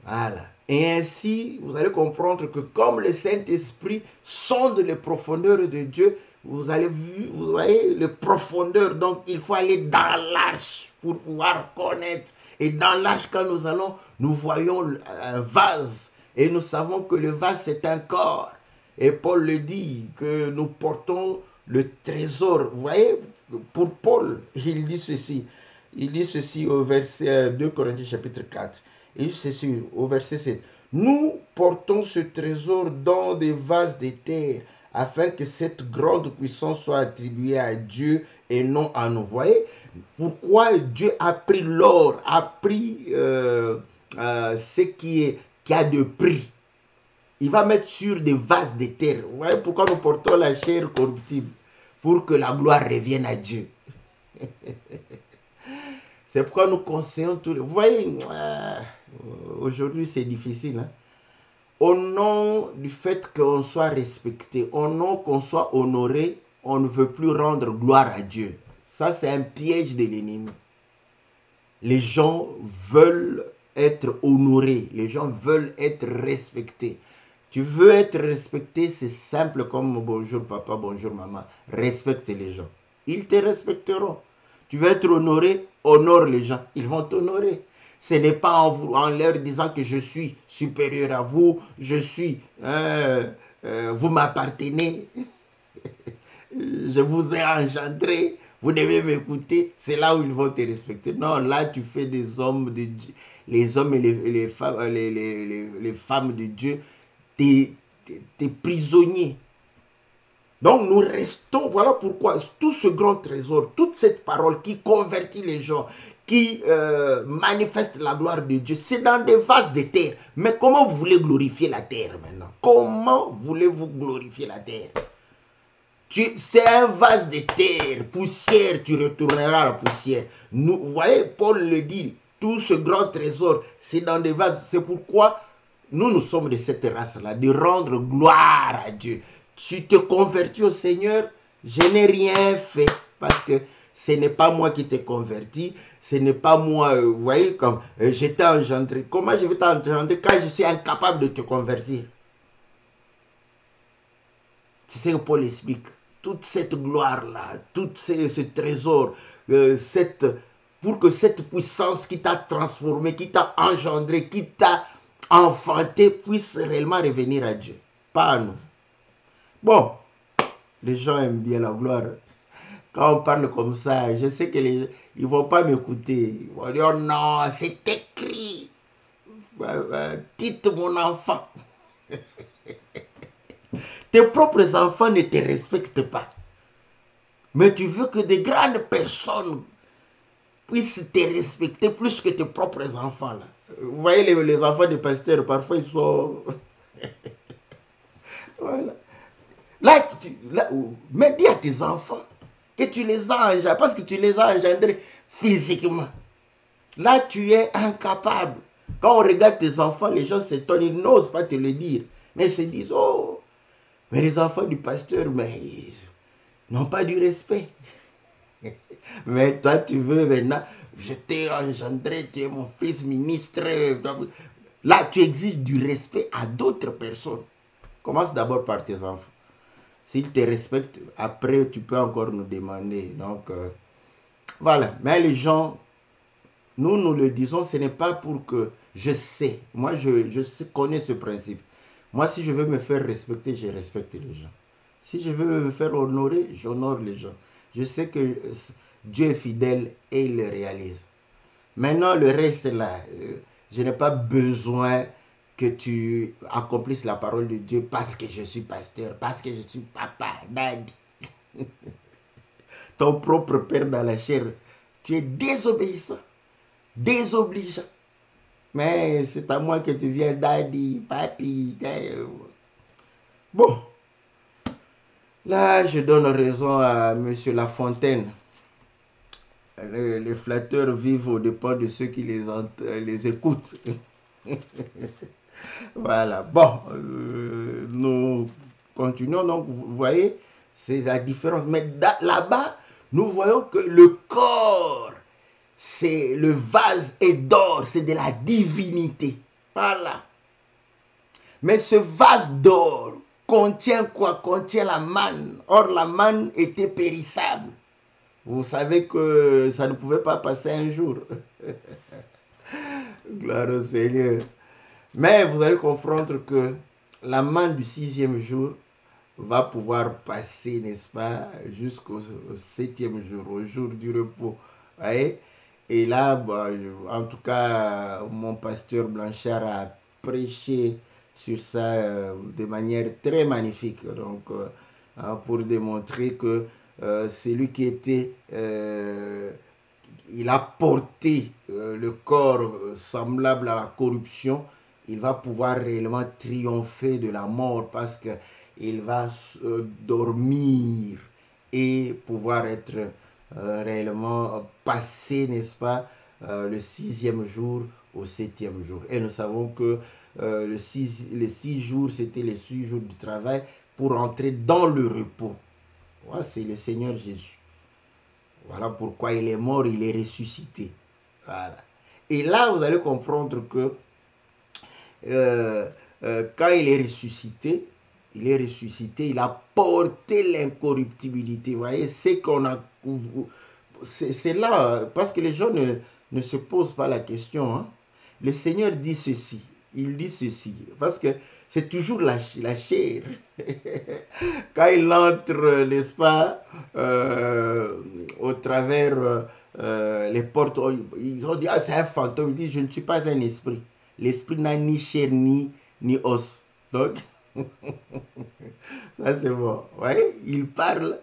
Voilà. Et ainsi, vous allez comprendre que comme le Saint-Esprit sonde les profondeurs de Dieu, vous voyez les profondeurs. Donc, il faut aller dans l'arche pour pouvoir connaître. Et dans l'arche, quand nous allons, nous voyons un vase. Et nous savons que le vase, c'est un corps. Et Paul le dit, que nous portons le trésor. Vous voyez, pour Paul, il dit ceci. Il dit ceci au verset 2 Corinthiens chapitre 4. Il dit ceci au verset 7. Nous portons ce trésor dans des vases de terre, afin que cette grande puissance soit attribuée à Dieu et non à nous. Vous voyez pourquoi Dieu a pris l'or, a pris ce qui a de prix. Il va mettre sur des vases de terre. Vous voyez pourquoi nous portons la chair corruptible? Pour que la gloire revienne à Dieu. C'est pourquoi nous conseillons tous les... Vous voyez, aujourd'hui c'est difficile. Hein? Au nom du fait qu'on soit respecté, au nom qu'on soit honoré, on ne veut plus rendre gloire à Dieu. Ça, c'est un piège de l'ennemi. Les gens veulent être honorés. Les gens veulent être respectés. Tu veux être respecté, c'est simple comme bonjour papa, bonjour maman. Respecte les gens. Ils te respecteront. Tu veux être honoré, honore les gens. Ils vont t'honorer. Ce n'est pas en leur disant que je suis supérieur à vous, vous m'appartenez, je vous ai engendré, vous devez m'écouter. C'est là où ils vont te respecter. Non, là tu fais des hommes de Dieu, les hommes et les femmes, les femmes de Dieu, tes prisonniers. Donc nous restons, voilà pourquoi tout ce grand trésor, toute cette parole qui convertit les gens, qui manifeste la gloire de Dieu, c'est dans des vases de terre. Mais comment vous voulez glorifier la terre maintenant? Comment voulez-vous glorifier la terre? C'est un vase de terre, poussière, tu retourneras à la poussière. Vous voyez, Paul le dit, tout ce grand trésor, c'est dans des vases. C'est pourquoi nous sommes de cette race-là, de rendre gloire à Dieu. Tu te convertis au Seigneur, je n'ai rien fait parce que ce n'est pas moi qui t'ai converti, ce n'est pas moi, vous voyez, comme je t'ai engendré. Comment je vais t'engendrer quand je suis incapable de te convertir? C'est ce que Paul explique. Toute cette gloire-là, tout ce trésor, pour que cette puissance qui t'a transformé, qui t'a engendré, qui t'a enfanté, puisse réellement revenir à Dieu, pas à nous. Bon, les gens aiment bien la gloire. Quand on parle comme ça, je sais que ils ne vont pas m'écouter. Ils vont dire, oh non, c'est écrit. Dites mon enfant. Tes propres enfants ne te respectent pas. Mais tu veux que des grandes personnes puissent te respecter plus que tes propres enfants. Là. Vous voyez les enfants des pasteurs, parfois ils sont... Voilà. Là, mais dis à tes enfants que tu les as engendrés, parce que tu les as engendrés physiquement. Là, tu es incapable. Quand on regarde tes enfants, les gens s'étonnent, ils n'osent pas te le dire. Mais ils se disent, oh, mais les enfants du pasteur, mais ils n'ont pas du respect. Mais toi, tu veux maintenant, je t'ai engendré, tu es mon fils ministre. Là, tu exiges du respect à d'autres personnes. Commence d'abord par tes enfants. S'il te respecte, après, tu peux encore nous demander. Donc, voilà. Mais les gens, nous le disons, ce n'est pas pour que je sais. Moi, connais ce principe. Moi, si je veux me faire respecter, je respecte les gens. Si je veux me faire honorer, j'honore les gens. Je sais que Dieu est fidèle et il le réalise. Maintenant, le reste là, je n'ai pas besoin que tu accomplisses la parole de Dieu parce que je suis pasteur, parce que je suis papa, daddy, ton propre père dans la chair. Tu es désobéissant, désobligeant. Mais c'est à moi que tu viens, daddy, papi. Bon, là, je donne raison à Monsieur Lafontaine. Les flatteurs vivent aux dépens de ceux qui les écoutent. Voilà, bon, nous continuons. Donc, vous voyez, c'est la différence. Mais là-bas, nous voyons que le corps, c'est le vase est d'or, c'est de la divinité. Voilà. Mais ce vase d'or contient quoi? Contient la manne. Or, la manne était périssable. Vous savez que ça ne pouvait pas passer un jour. Gloire au Seigneur. Mais vous allez comprendre que la manne du 6e jour va pouvoir passer, n'est-ce pas, jusqu'au 7e jour, au jour du repos. Voyez? Et là, bah, en tout cas, mon pasteur Blanchard a prêché sur ça de manière très magnifique. Donc, pour démontrer que c'est lui qui était, il a porté le corps semblable à la corruption. Il va pouvoir réellement triompher de la mort parce qu'il va dormir et pouvoir être réellement passé, n'est-ce pas, le 6e jour au 7e jour. Et nous savons que les 6 jours, c'était les 6 jours du travail pour entrer dans le repos. Ouais, c'est le Seigneur Jésus. Voilà pourquoi il est mort, il est ressuscité. Voilà. Et là, vous allez comprendre que quand il est ressuscité, il a porté l'incorruptibilité. Vous voyez, c'est qu'on a... C'est là, parce que les gens ne se posent pas la question. Hein. Le Seigneur dit ceci, il dit ceci, parce que c'est toujours la chair. Quand il entre, n'est-ce pas, au travers les portes, ils ont dit, ah, c'est un fantôme. Il dit, je ne suis pas un esprit. L'esprit n'a ni chair ni os. Donc, ça c'est bon. Ouais, il parle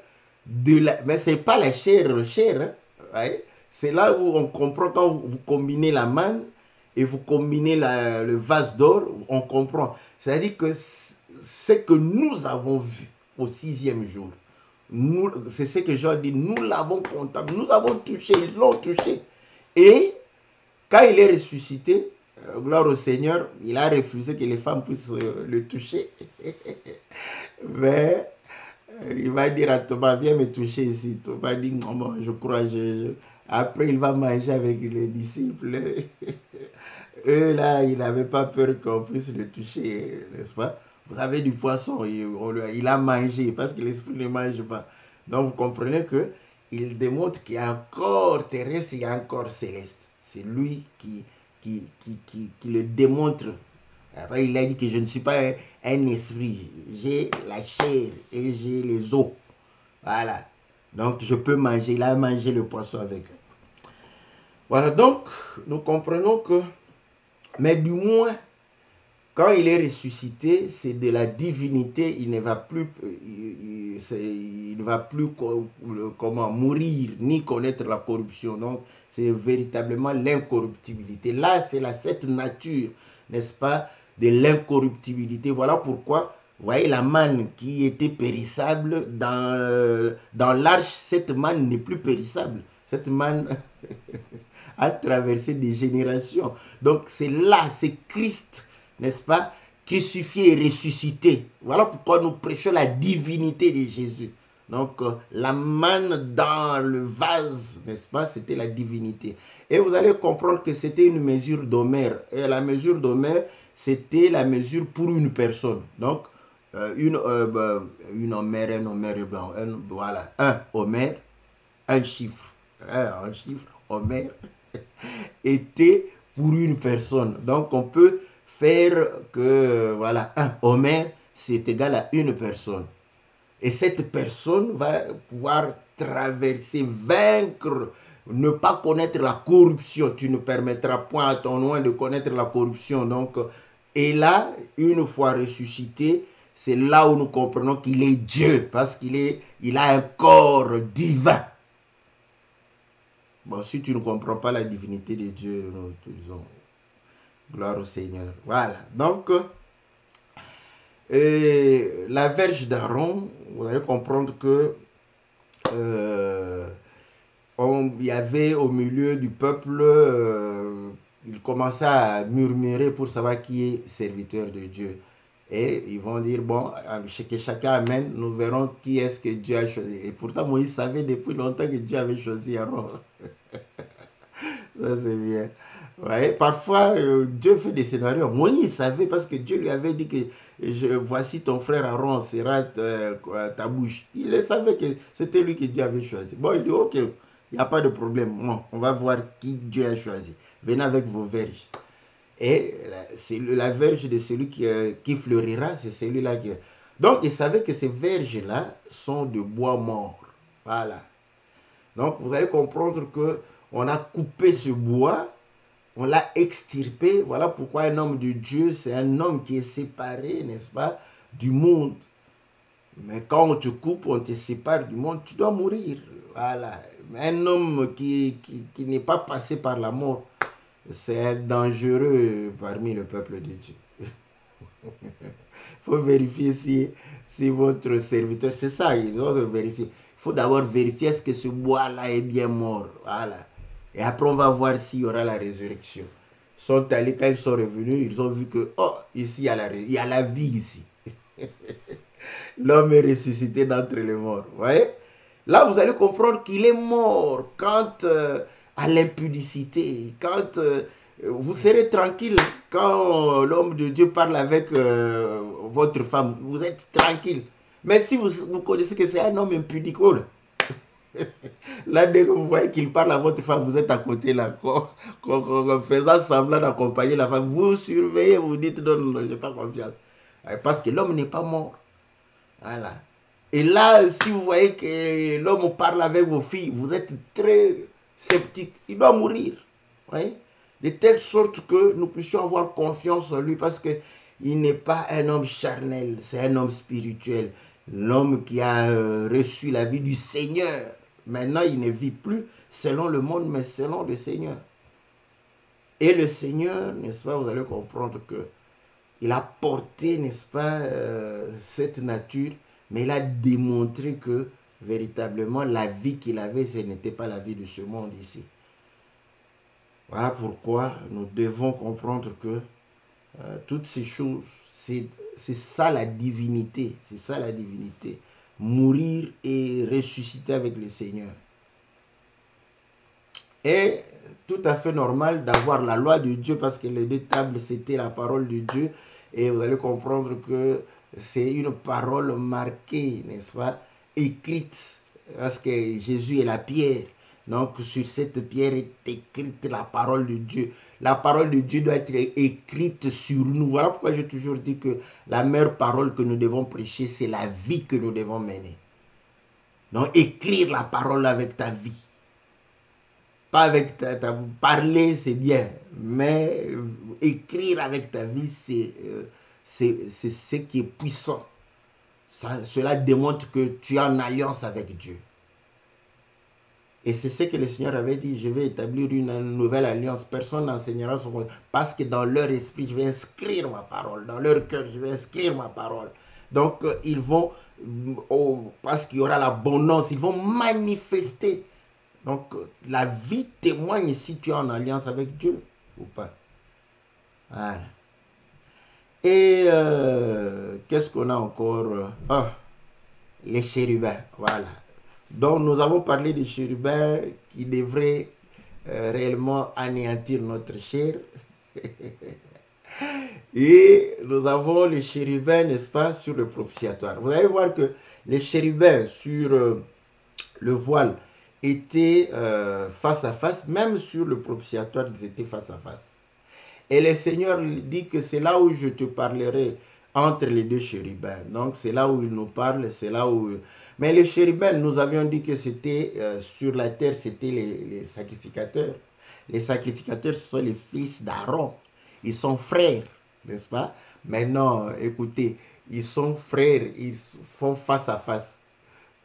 de la... Mais ce n'est pas la chair. Hein. Ouais. C'est là où on comprend quand vous combinez la manne et vous combinez le vase d'or, on comprend. C'est-à-dire que ce que nous avons vu au 6e jour, c'est ce que Jean dit, nous l'avons contemplé, nous avons touché, ils l'ont touché. Et quand il est ressuscité, gloire au Seigneur, il a refusé que les femmes puissent le toucher. Mais il va dire à Thomas, viens me toucher ici. Thomas dit, non, bon, je crois, Après, il va manger avec les disciples. Eux, là, il n'avait pas peur qu'on puisse le toucher, n'est-ce pas? Vous avez du poisson, il a mangé, parce que l'esprit ne mange pas. Donc, vous comprenez que il démontre qu'il y a un corps terrestre, il y a un corps céleste. C'est lui qui le démontre. Après, il a dit que je ne suis pas un esprit. J'ai la chair et j'ai les os. Voilà. Donc, je peux manger. Il a mangé le poisson avec eux. Voilà. Donc, nous comprenons que, mais du moins, quand il est ressuscité, c'est de la divinité. Il ne va plus, comment mourir ni connaître la corruption. Donc, c'est véritablement l'incorruptibilité. Là, c'est cette nature, n'est-ce pas, de l'incorruptibilité. Voilà pourquoi, vous voyez, la manne qui était périssable dans l'arche, cette manne n'est plus périssable. Cette manne a traversé des générations. Donc, c'est là, c'est Christ, n'est-ce pas, crucifié et ressuscité. Voilà pourquoi nous prêchons la divinité de Jésus. Donc, la manne dans le vase, n'est-ce pas, c'était la divinité. Et vous allez comprendre que c'était une mesure d'Homère. Et la mesure d'Homère, c'était la mesure pour une personne. Donc, une homère, un homère blanc, voilà, un homère, un chiffre, un chiffre, homère, était pour une personne. Donc on peut faire que, voilà, un homère, c'est égal à une personne. Et cette personne va pouvoir traverser, vaincre, ne pas connaître la corruption. Tu ne permettras point à ton nom de connaître la corruption. Donc, et là, une fois ressuscité, c'est là où nous comprenons qu'il est Dieu, parce il a un corps divin. Bon, si tu ne comprends pas la divinité de Dieu, nous te disons gloire au Seigneur. Voilà. Donc, la verge d'Aaron, vous allez comprendre que euh, il y avait au milieu du peuple, il commençait à murmurer pour savoir qui est serviteur de Dieu. Et ils vont dire, bon, que chacun amène, nous verrons qui est-ce que Dieu a choisi. Et pourtant, Moïse savait depuis longtemps que Dieu avait choisi Aaron. Ça, c'est bien. Ouais, parfois, Dieu fait des scénarios. Moïse savait parce que Dieu lui avait dit que voici ton frère Aaron sera ta bouche. Il le savait que c'était lui que Dieu avait choisi. Bon, il dit, ok, il n'y a pas de problème. Bon, on va voir qui Dieu a choisi. Venez avec vos verges. Et c'est la verge de celui qui fleurira, c'est celui-là qui... Donc, il savait que ces verges-là sont de bois mort. Voilà. Donc, vous allez comprendre que on a coupé ce bois, on l'a extirpé. Voilà pourquoi un homme de Dieu, c'est un homme qui est séparé, n'est-ce pas, du monde. Mais quand on te coupe, on te sépare du monde, tu dois mourir. Voilà. Un homme qui n'est pas passé par la mort, c'est dangereux parmi le peuple de Dieu. Il faut vérifier si votre serviteur, c'est ça, il doit vérifier. Il faut d'abord vérifier est-ce que ce bois-là est bien mort. Voilà. Et après, on va voir s'il y aura la résurrection. Ils sont allés, quand ils sont revenus, ils ont vu que, oh, ici, il y a la vie ici. L'homme est ressuscité d'entre les morts. Vous voyez? Là, vous allez comprendre qu'il est mort quand à l'impudicité, quand vous serez tranquille quand l'homme de Dieu parle avec votre femme, vous êtes tranquille. Mais si vous connaissez que c'est un homme impudique, oh là, là, dès que vous voyez qu'il parle à votre femme, vous êtes à côté là, faisant semblant d'accompagner la femme, vous surveillez, vous dites non, non, non, je n'ai pas confiance. Parce que l'homme n'est pas mort. Voilà. Et là, si vous voyez que l'homme parle avec vos filles, vous êtes très sceptique. Il doit mourir. Oui? De telle sorte que nous puissions avoir confiance en lui parce qu'il n'est pas un homme charnel, c'est un homme spirituel. L'homme qui a reçu la vie du Seigneur. Maintenant, il ne vit plus selon le monde, mais selon le Seigneur. Et le Seigneur, n'est-ce pas, vous allez comprendre que il a porté, n'est-ce pas, cette nature, mais il a démontré que véritablement la vie qu'il avait, ce n'était pas la vie de ce monde ici. Voilà pourquoi nous devons comprendre que toutes ces choses, c'est ça la divinité, c'est ça la divinité. Mourir et ressusciter avec le Seigneur. Et tout à fait normal d'avoir la loi de Dieu parce que les deux tables, c'était la parole de Dieu. Et vous allez comprendre que c'est une parole marquée, n'est-ce pas, écrite. Parce que Jésus est la pierre. Donc sur cette pierre est écrite la parole de Dieu. La parole de Dieu doit être écrite sur nous. Voilà pourquoi j'ai toujours dit que la meilleure parole que nous devons prêcher, c'est la vie que nous devons mener. Donc écrire la parole avec ta vie. Pas avec parler, c'est bien, mais écrire avec ta vie, c'est ce qui est puissant. Cela démontre que tu es en alliance avec Dieu. Et c'est ce que le Seigneur avait dit, je vais établir une nouvelle alliance. Personne n'enseignera son côté. Parce que dans leur esprit, je vais inscrire ma parole. Dans leur cœur, je vais inscrire ma parole. Donc, ils vont, parce qu'il y aura l'abondance, ils vont manifester. Donc, la vie témoigne si tu es en alliance avec Dieu ou pas. Voilà. Et qu'est-ce qu'on a encore? Les chérubins, voilà. Donc, nous avons parlé des chérubins qui devraient réellement anéantir notre chair. Et nous avons les chérubins, n'est-ce pas, sur le propitiatoire. Vous allez voir que les chérubins sur le voile étaient face à face, même sur le propitiatoire, ils étaient face à face. Et le Seigneur dit que c'est là où je te parlerai entre les deux chérubins. Donc c'est là où il nous parle, c'est là où... Mais les chérubins, nous avions dit que c'était sur la terre, c'était les sacrificateurs. Les sacrificateurs, ce sont les fils d'Aaron. Ils sont frères, n'est-ce pas? Maintenant, écoutez, ils sont frères, ils font face à face.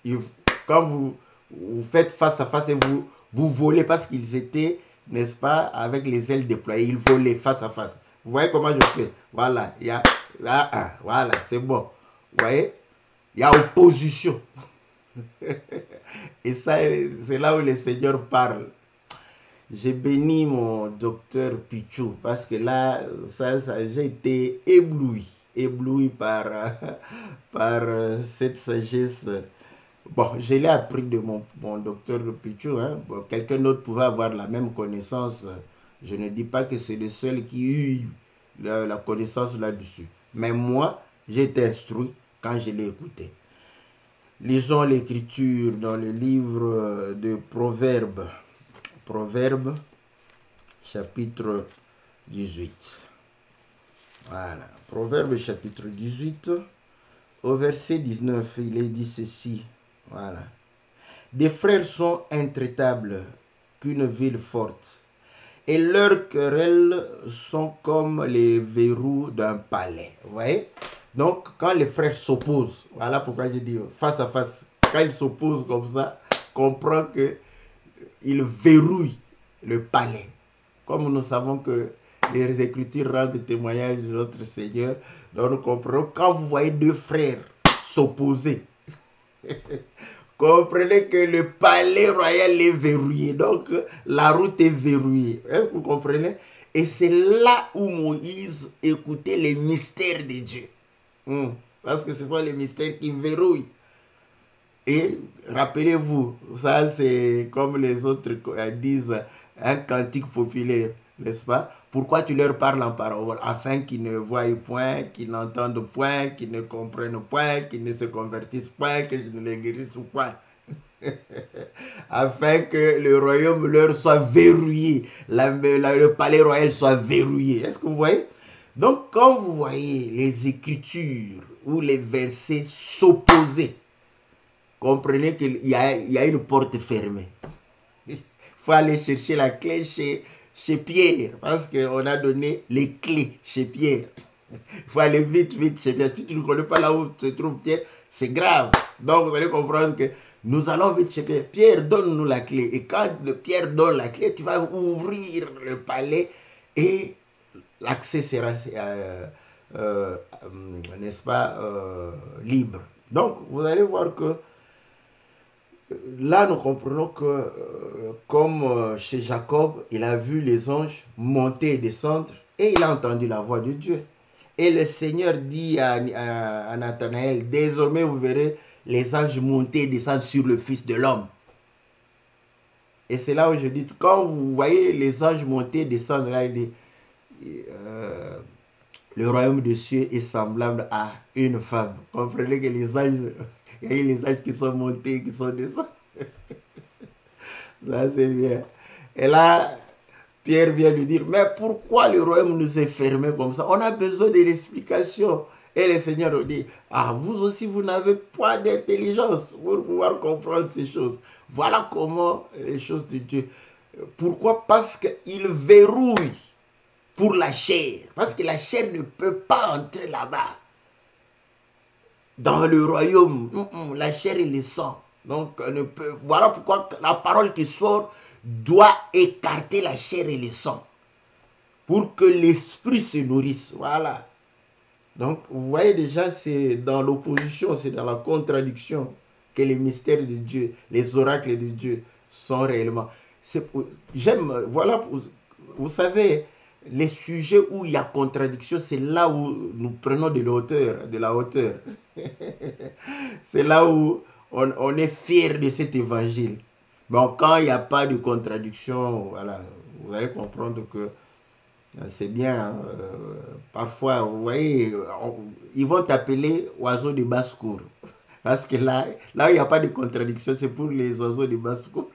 Ils, quand vous faites face à face et vous volez parce qu'ils étaient, n'est-ce pas, avec les ailes déployées, ils volaient face à face. Vous voyez comment je fais? Voilà, il y a là, voilà, c'est bon. Vous voyez? Il y a opposition. Et ça, c'est là où le Seigneur parle. J'ai béni mon docteur Pichou parce que là, j'ai été ébloui par, par cette sagesse. Bon, je l'ai appris de mon docteur Pichou. Hein. Bon, quelqu'un d'autre pouvait avoir la même connaissance. Je ne dis pas que c'est le seul qui eut la connaissance là-dessus. Mais moi, j'ai été instruit quand je l'ai écouté. Lisons l'écriture dans le livre de Proverbes. Proverbes, chapitre 18. Voilà. Proverbes, chapitre 18, au verset 19, il est dit ceci. Voilà. Des frères sont intraitables qu'une ville forte, et leurs querelles sont comme les verrous d'un palais. Vous voyez? Donc, quand les frères s'opposent, voilà pourquoi je dis face à face, quand ils s'opposent comme ça, comprend qu'ils verrouillent le palais. Comme nous savons que les Écritures rendent témoignage de notre Seigneur, donc nous comprenons quand vous voyez deux frères s'opposer, comprenez que le palais royal est verrouillé, donc la route est verrouillée. Est-ce que vous comprenez? Et c'est là où Moïse écoutait les mystères de Dieu. Parce que ce sont les mystères qui verrouillent. Et rappelez-vous, ça c'est comme les autres disent, un cantique populaire, n'est-ce pas? Pourquoi tu leur parles en parole? Afin qu'ils ne voient point, qu'ils n'entendent point, qu'ils ne comprennent point, qu'ils ne se convertissent point, que je ne les guérisse point. Afin que le royaume leur soit verrouillé, le palais royal soit verrouillé. Est-ce que vous voyez? Donc quand vous voyez les écritures ou les versets s'opposer, comprenez qu'il y a une porte fermée. Il faut aller chercher la clé chez Pierre, parce qu'on a donné les clés chez Pierre. Il faut aller vite chez Pierre. Si tu ne connais pas là où se trouve Pierre, c'est grave. Donc vous allez comprendre que nous allons vite chez Pierre. Pierre, donne-nous la clé. Et quand Pierre donne la clé, tu vas ouvrir le palais et l'accès sera, n'est-ce pas, libre. Donc vous allez voir que là, nous comprenons que, comme chez Jacob, il a vu les anges monter et descendre et il a entendu la voix de Dieu. Et le Seigneur dit à Nathanaël, désormais vous verrez les anges monter et descendre sur le Fils de l'homme. Et c'est là où je dis, quand vous voyez les anges monter et descendre, là, il dit, le royaume des cieux est semblable à une femme. Comprenez que les anges, il y a les anges qui sont montés, qui sont descendus. Ça, c'est bien. Et là, Pierre vient lui dire, mais pourquoi le royaume nous est fermé comme ça? On a besoin de l'explication. Et le Seigneur dit, ah, vous aussi, vous n'avez pas d'intelligence pour pouvoir comprendre ces choses. Voilà comment les choses de Dieu. Pourquoi? Parce qu'il verrouille pour la chair. Parce que la chair ne peut pas entrer là-bas. Dans le royaume, la chair et le sang. Donc, voilà pourquoi la parole qui sort doit écarter la chair et le sang. Pour que l'esprit se nourrisse. Voilà. Donc, vous voyez déjà, c'est dans l'opposition, c'est dans la contradiction que les mystères de Dieu, les oracles de Dieu sont réellement. J'aime, voilà, vous savez, les sujets où il y a contradiction, c'est là où nous prenons de la hauteur. C'est là où on est fier de cet évangile. Bon, quand il n'y a pas de contradiction, voilà, vous allez comprendre que C'est bien. Hein, parfois, vous voyez, ils vont t'appeler oiseau de basse-cour. Parce que là où il n'y a pas de contradiction, c'est pour les oiseaux de basse-cour.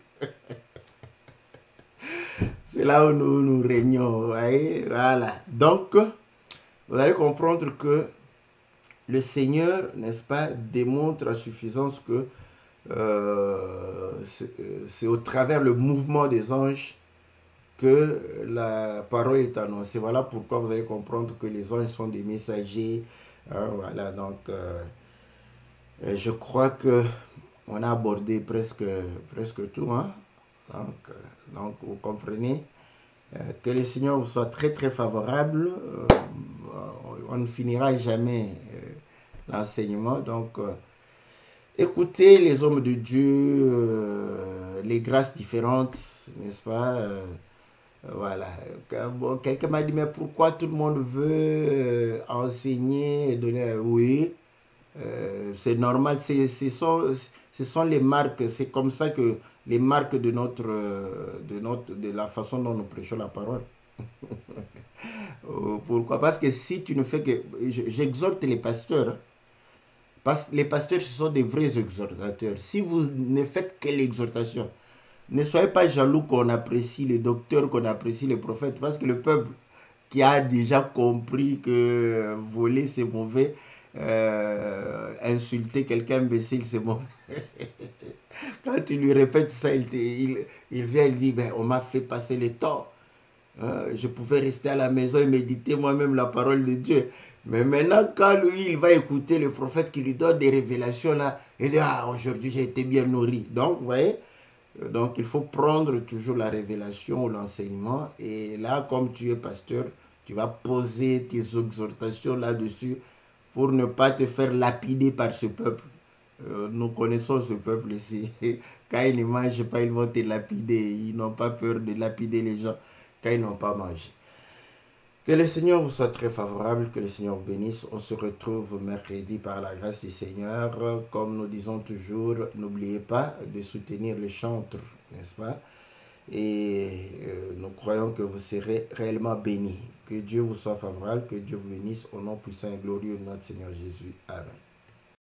C'est là où nous régnons. Vous voyez, voilà. Donc, vous allez comprendre que le Seigneur, n'est-ce pas, démontre à suffisance que c'est au travers le mouvement des anges que la parole est annoncée. Voilà pourquoi vous allez comprendre que les anges sont des messagers. Hein, voilà, donc je crois que on a abordé presque tout. Hein. Donc, vous comprenez que le Seigneur vous soit très très favorable. On ne finira jamais l'enseignement. Donc, écoutez les hommes de Dieu, les grâces différentes, n'est-ce pas voilà. Bon, quelqu'un m'a dit, mais pourquoi tout le monde veut enseigner et donner... Oui, c'est normal, ce sont les marques, c'est comme ça que les marques de la façon dont nous prêchons la parole. Pourquoi? Parce que si tu ne fais que... J'exhorte les pasteurs, hein, parce que les pasteurs, ce sont des vrais exhortateurs. Si vous ne faites que l'exhortation, ne soyez pas jaloux qu'on apprécie les docteurs, qu'on apprécie les prophètes, parce que le peuple qui a déjà compris que voler c'est mauvais, insulter quelqu'un imbécile c'est mauvais. Quand tu lui répètes ça, il vient, il dit, ben, on m'a fait passer le temps. Je pouvais rester à la maison et méditer moi-même la parole de Dieu. Mais maintenant, quand lui, il va écouter le prophète qui lui donne des révélations là, il dit, ah, aujourd'hui j'ai été bien nourri. Donc, vous voyez, donc il faut prendre toujours la révélation ou l'enseignement. Et là, comme tu es pasteur, tu vas poser tes exhortations là-dessus pour ne pas te faire lapider par ce peuple. Nous connaissons ce peuple ici. Quand ils ne mangent pas, ils vont te lapider. Ils n'ont pas peur de lapider les gens quand ils n'ont pas mangé. Que le Seigneur vous soit très favorable, que le Seigneur vous bénisse. On se retrouve mercredi par la grâce du Seigneur. Comme nous disons toujours, n'oubliez pas de soutenir les chantres, n'est-ce pas? Et nous croyons que vous serez réellement bénis. Que Dieu vous soit favorable, que Dieu vous bénisse au nom puissant et glorieux de notre Seigneur Jésus. Amen.